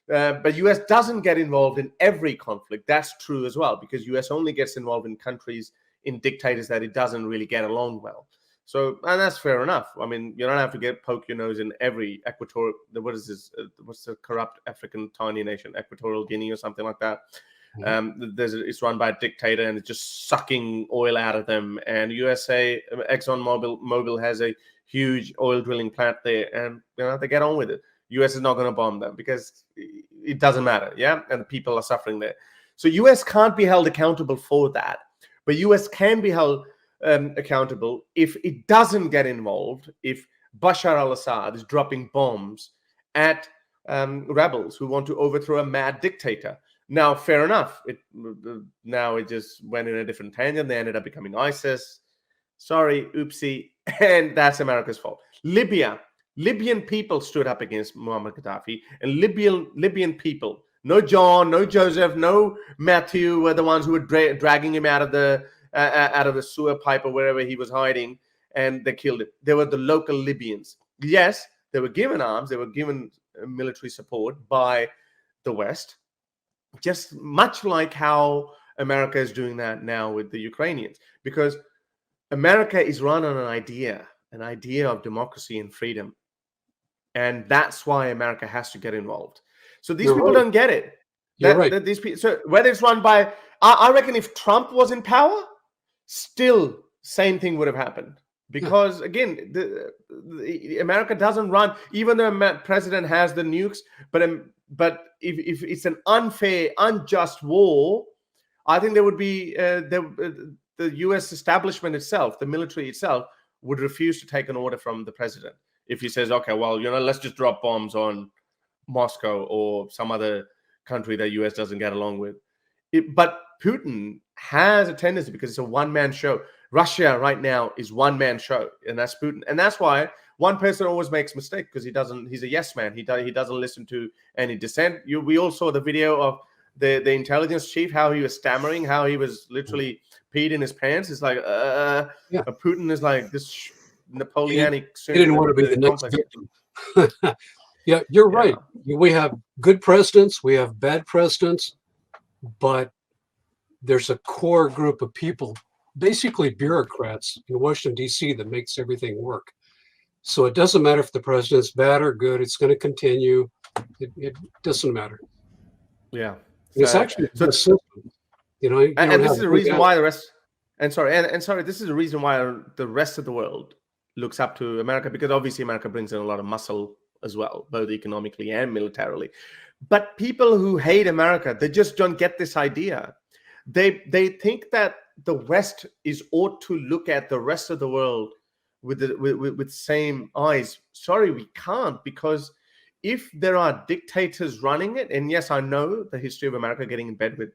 But US doesn't get involved in every conflict. That's true as well, because US only gets involved in countries, in dictators that it doesn't really get along well. So, and that's fair enough. I mean, you don't have to poke your nose in every equatorial, what is this? What's the corrupt African tiny nation, Equatorial Guinea or something like that? It's run by a dictator and it's just sucking oil out of them. And ExxonMobil has a huge oil drilling plant there, and they get on with it. US is not going to bomb them because it doesn't matter, yeah? And the people are suffering there. So US can't be held accountable for that. But US can be held accountable if it doesn't get involved, if Bashar al-Assad is dropping bombs at rebels who want to overthrow a mad dictator. Now, fair enough. Now it just went in a different tangent. They ended up becoming ISIS. Sorry, oopsie. And that's America's fault. Libyan people stood up against Muammar Gaddafi, and Libyan people, no John, no Joseph, no Matthew, were the ones who were dragging him out of the sewer pipe or wherever he was hiding, and they killed him. They were the local Libyans. Yes, they were given arms, they were given military support by the West, just much like how America is doing that now with the Ukrainians, because America is run on an idea of democracy and freedom. And that's why America has to get involved. So these people don't get it. These people, so whether it's run by, I reckon if Trump was in power, still same thing would have happened. Because again, America doesn't run, even though the president has the nukes, but if it's an unfair, unjust war, I think there would be the U.S. establishment itself, the military itself, would refuse to take an order from the president if he says, okay, well, let's just drop bombs on Moscow or some other country that U.S. doesn't get along with. But Putin has a tendency, because it's a one-man show. Russia right now is one-man show, and that's Putin. And that's why one person always makes mistakes, because he's a yes man. He doesn't listen to any dissent. We all saw the video of the intelligence chief, how he was stammering, how he was literally peed in his pants. It's like, Putin is like this Napoleonic. He didn't want to be the next victim. Yeah, you're right. We have good presidents, we have bad presidents, but there's a core group of people, basically bureaucrats in Washington, D.C., that makes everything work. So it doesn't matter if the president's bad or good, it's going to continue. It doesn't matter. Yeah. It's actually a system. And this is the reason why the rest, this is the reason why the rest of the world looks up to America, because obviously America brings in a lot of muscle as well, both economically and militarily. But people who hate America, they just don't get this idea. They think that the West ought to look at the rest of the world with same eyes. Sorry, we can't, because if there are dictators running it, and yes, I know the history of America getting in bed with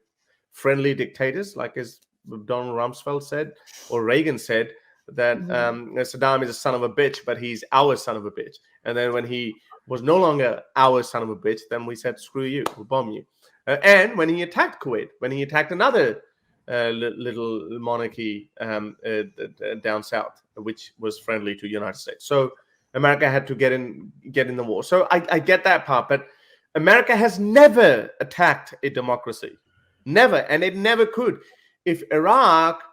friendly dictators, like as Donald Rumsfeld said, or Reagan said, that Saddam is a son of a bitch, but he's our son of a bitch. And then when he was no longer our son of a bitch, then we said, screw you, we'll bomb you. And when he attacked Kuwait, when he attacked another little monarchy down south, which was friendly to the United States. So America had to get in the war. So I get that part, but America has never attacked a democracy. Never. And it never could. If Iraq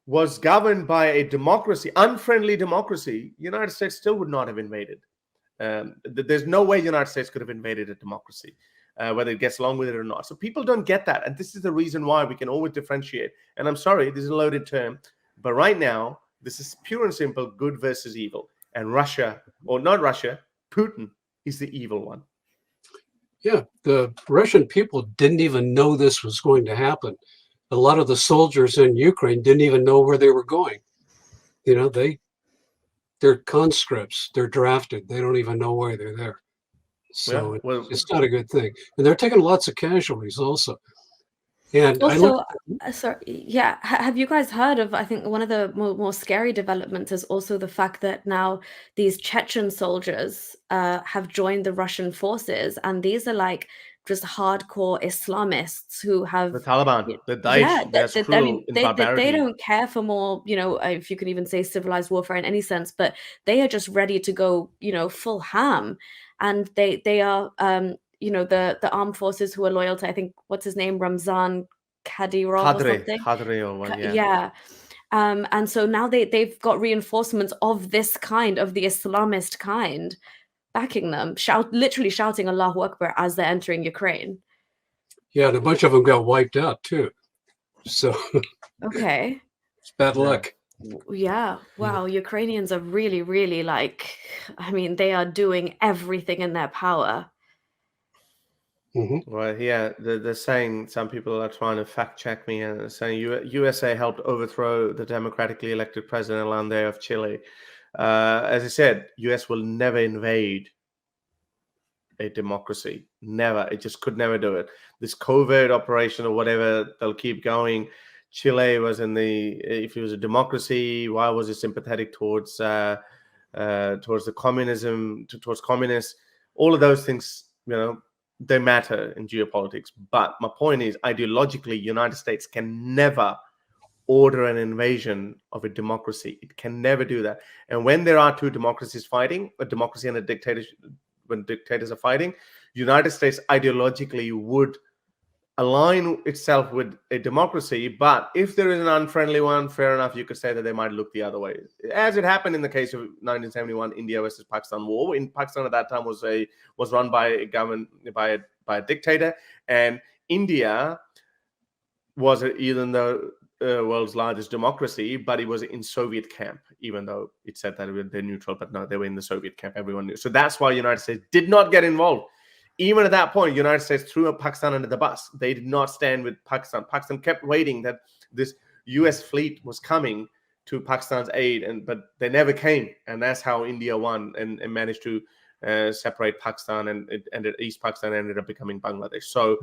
was governed by a democracy, unfriendly democracy, the United States still would not have invaded. There's no way the United States could have invaded a democracy, whether it gets along with it or not. So people don't get that. And this is the reason why we can always differentiate. And I'm sorry, this is a loaded term, but right now, This is pure and simple good versus evil. And Russia, or not Russia, Putin is the evil one. Yeah, the Russian people didn't even know this was going to happen. A lot of the soldiers in Ukraine didn't even know where they were going. You know, they're conscripts, they're drafted, they don't even know why they're there. So Yeah, well, it's not a good thing. And they're taking lots of casualties also. And I Also, look, sorry, yeah, have you guys heard of, I think one of the more scary developments is also the fact that now these Chechen soldiers have joined the Russian forces, and these are like just hardcore Islamists who have the Taliban, the Daesh, yeah, that's I cruel mean, in they barbarity. don't care for more, if you could even say civilized warfare in any sense, but they are just ready to go, full ham, and they are, the armed forces who are loyal to, I think, what's his name, Ramzan Kadyrov or something. Kadri or one, yeah. Yeah. And so now they've got reinforcements of this kind, of the Islamist kind, backing them, literally shouting Allahu Akbar as they're entering Ukraine. yeah, and a bunch of them got wiped out too. So Okay. it's bad luck. Yeah. Wow. Ukrainians are really, really they are doing everything in their power. Well, yeah, they're saying, some people are trying to fact check me and saying USA helped overthrow the democratically elected president Allende of Chile. As I said, US will never invade a democracy. Never. It just could never do it. This covert operation or whatever, they'll keep going. Chile was if it was a democracy, why was it sympathetic towards the communism, towards communists? All of those things, they matter in geopolitics. But my point is, ideologically, United States can never order an invasion of a democracy. It can never do that. And when there are two democracies fighting, a democracy and a dictatorship, when dictators are fighting, United States ideologically would align itself with a democracy. But if there is an unfriendly one, fair enough, you could say that they might look the other way, as it happened in the case of 1971 India versus Pakistan war. In Pakistan at that time was run by a government, by a dictator, and India was, even though world's largest democracy, but it was in Soviet camp, even though it said that they're neutral, but no, they were in the Soviet camp. Everyone knew. So that's why United States did not get involved. Even at that point, United States threw Pakistan under the bus. They did not stand with Pakistan. Pakistan kept waiting that this US fleet was coming to Pakistan's aid, but they never came. And that's how India won and managed to separate Pakistan, and East Pakistan ended up becoming Bangladesh. So,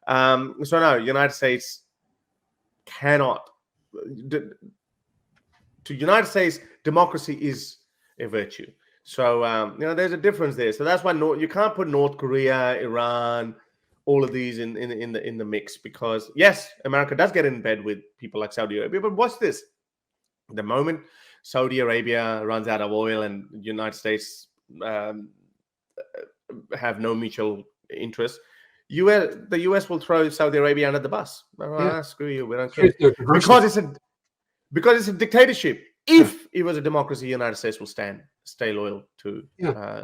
so no, United States cannot. To United States, democracy is a virtue. So there's a difference there. So that's why you can't put North Korea, Iran, all of these in the mix, because yes, America does get in bed with people like Saudi Arabia. But watch this: the moment Saudi Arabia runs out of oil and United States have no mutual interest, the US will throw Saudi Arabia under the bus. Screw you, we don't care, because it's a dictatorship. If it was a democracy, the United States will stay loyal to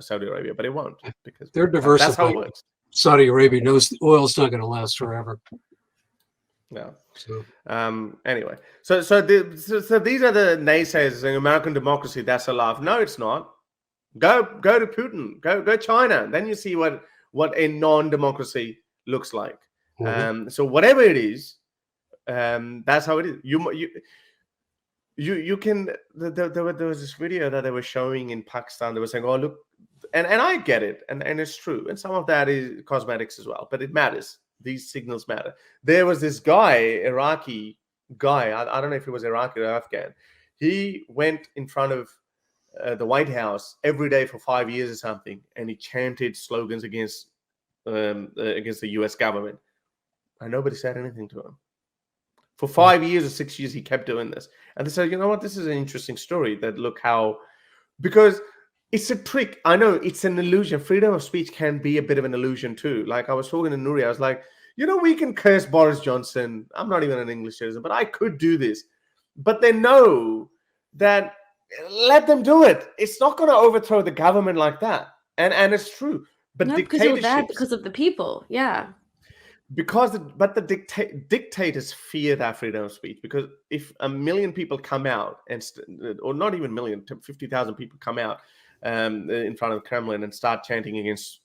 Saudi Arabia, but it won't, because they're diversified. That's how it works. Saudi Arabia knows the oil's not going to last forever. No. So Anyway, so these are the naysayers saying American democracy, that's a laugh. No, it's not. Go to Putin. Go China. Then you see what a non-democracy looks like. So whatever it is, that's how it is. You can. There was this video that they were showing in Pakistan. They were saying, "Oh, look," and I get it, and it's true, and some of that is cosmetics as well, but it matters. These signals matter. There was this guy, Iraqi guy. I don't know if he was Iraqi or Afghan. He went in front of the White House every day for 5 years or something, and he chanted slogans against the U.S. government, and nobody said anything to him. For 5 years or 6 years, he kept doing this. And they said, you know what, this is an interesting story, that look how, because it's a trick. I know it's an illusion. Freedom of speech can be a bit of an illusion too. Like I was talking to Nuri, I was like, we can curse Boris Johnson. I'm not even an English citizen, but I could do this. But they know that, let them do it. It's not going to overthrow the government like that. And it's true. But no, because you're there because of the people. Yeah. because but the dictators fear that freedom of speech, because if 1 million people come out and or not even 1 million, 50,000 people come out in front of the Kremlin and start chanting against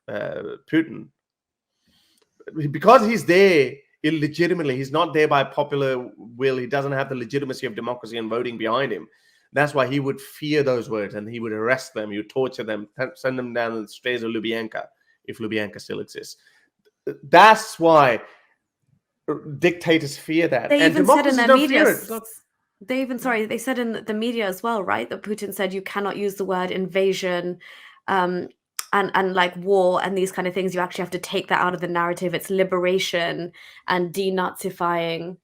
Putin, because he's there illegitimately, he's not there by popular will, he doesn't have the legitimacy of democracy and voting behind him. That's why he would fear those words, and he would arrest them, he would torture them, send them down the stairs of Lubyanka, if Lubyanka still exists. That's why dictators fear that. They and even said in democracies their don't media, fear it. they said in the media as well, right, that Putin said you cannot use the word invasion and like war and these kind of things. You actually have to take that out of the narrative. It's liberation and denazifying.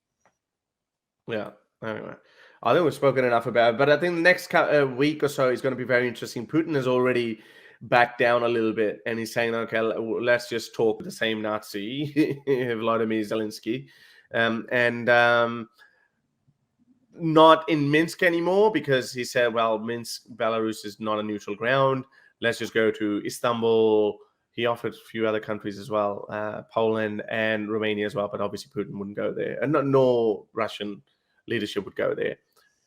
Yeah. Anyway, I think we've spoken enough about it, but I think the next week or so is going to be very interesting. Putin has already backed down a little bit, and he's saying, okay, let's just talk the same Nazi, Vladimir Zelensky, and not in Minsk anymore, because he said, well, Minsk, Belarus is not a neutral ground. Let's just go to Istanbul. He offered a few other countries as well, Poland and Romania as well, but obviously Putin wouldn't go there, and nor Russian leadership would go there,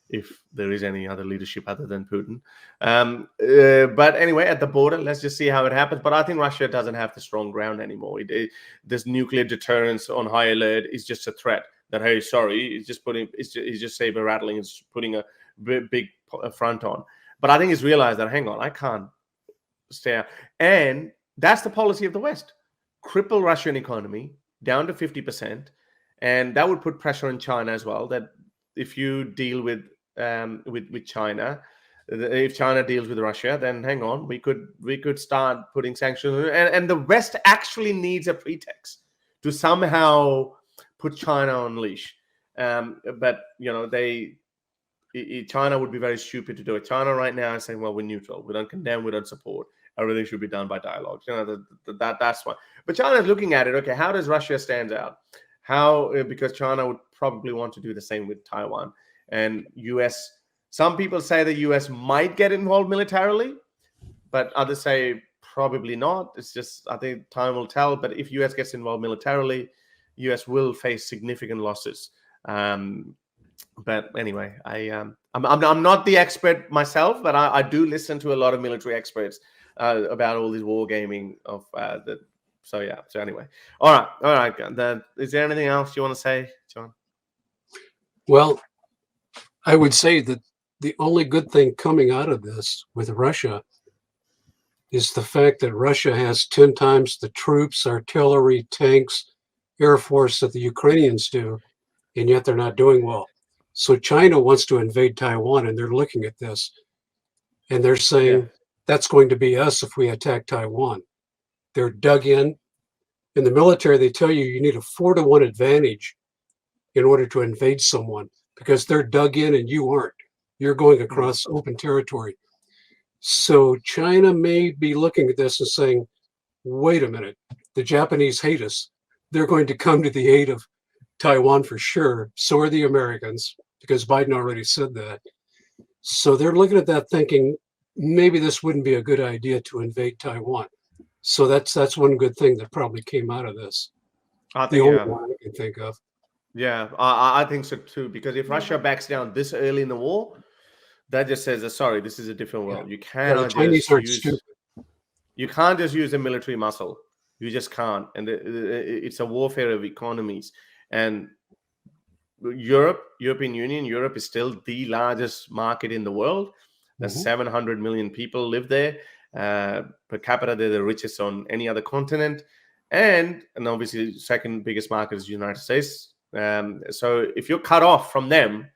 if there is any other leadership other than Putin. But anyway, at the border, let's just see how it happens. But I think Russia doesn't have the strong ground anymore. This nuclear deterrence on high alert is just a threat that, hey, sorry, he's just saber rattling, it's putting a big front on. But I think he's realized that, hang on, I can't stay out. And that's the policy of the West. Cripple Russian economy down to 50%. And that would put pressure on China as well, that if you deal with China, if China deals with Russia, then hang on, we could start putting sanctions, and the West actually needs a pretext to somehow put China on leash. But China would be very stupid to do it. China right now is saying, well, we're neutral, we don't condemn, we don't support. Everything should be done by dialogue. That's why. But China is looking at it. Okay, how does Russia stand out? Because China would probably want to do the same with Taiwan. And US, some people say the US might get involved militarily, but others say probably not. It's just, I think time will tell. But if US gets involved militarily, US will face significant losses. But anyway, I'm not the expert myself, but I do listen to a lot of military experts about all this war gaming of the. So yeah. So anyway, all right. Is there anything else you want to say, John? Well, I would say that the only good thing coming out of this with Russia is the fact that Russia has 10 times the troops, artillery, tanks, air force that the Ukrainians do, and yet they're not doing well. So China wants to invade Taiwan, and they're looking at this, and they're saying that's going to be us if we attack Taiwan. They're dug in. In the military, they tell you need a 4-to-1 advantage in order to invade someone, because they're dug in and you aren't. You're going across open territory. So China may be looking at this and saying, wait a minute, the Japanese hate us. They're going to come to the aid of Taiwan for sure. So are the Americans, because Biden already said that. So they're looking at that thinking, maybe this wouldn't be a good idea to invade Taiwan. So that's one good thing that probably came out of this. The only one I can think of. Yeah, I think so too, because if Russia backs down this early in the war, that just says, sorry, this is a different world. You cannot you can't just use a military muscle. You just can't. And it's a warfare of economies. And European Union, Europe is still the largest market in the world. There's 700 million people live there. Per capita, they're the richest on any other continent. And obviously, second biggest market is the United States. So if you're cut off from them,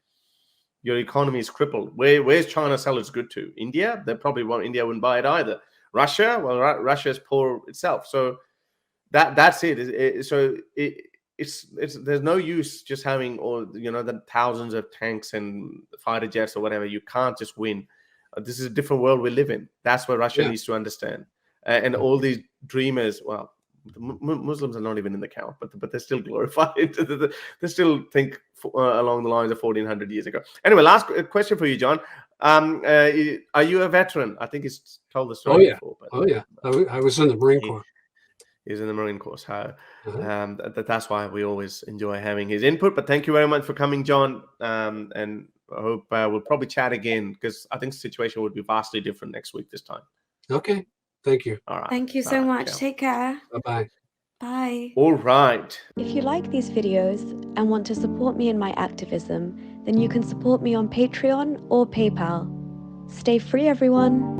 your economy is crippled. Where's China sell its good to? India? India wouldn't buy it either. Russia? Well, Russia is poor itself. So that's it. It's there's no use just having the thousands of tanks and fighter jets or whatever. You can't just win. This is a different world we live in. That's what Russia needs to understand. And all these dreamers, well, Muslims are not even in the count, but they're still glorified. They still think along the lines of 1400 years ago. Anyway, last question for you, John. Are you a veteran? I think he's told the story before. But, I was in the Marine Corps. He's in the Marine Corps. So Uh-huh. that's why we always enjoy having his input. But thank you very much for coming, John. And I hope we'll probably chat again, because I think the situation would be vastly different next week this time. Okay. Thank you. All right. Thank you so All right, much. ciao. Take care. Bye-bye. Bye. All right. If you like these videos and want to support me in my activism, then you can support me on Patreon or PayPal. Stay free, everyone.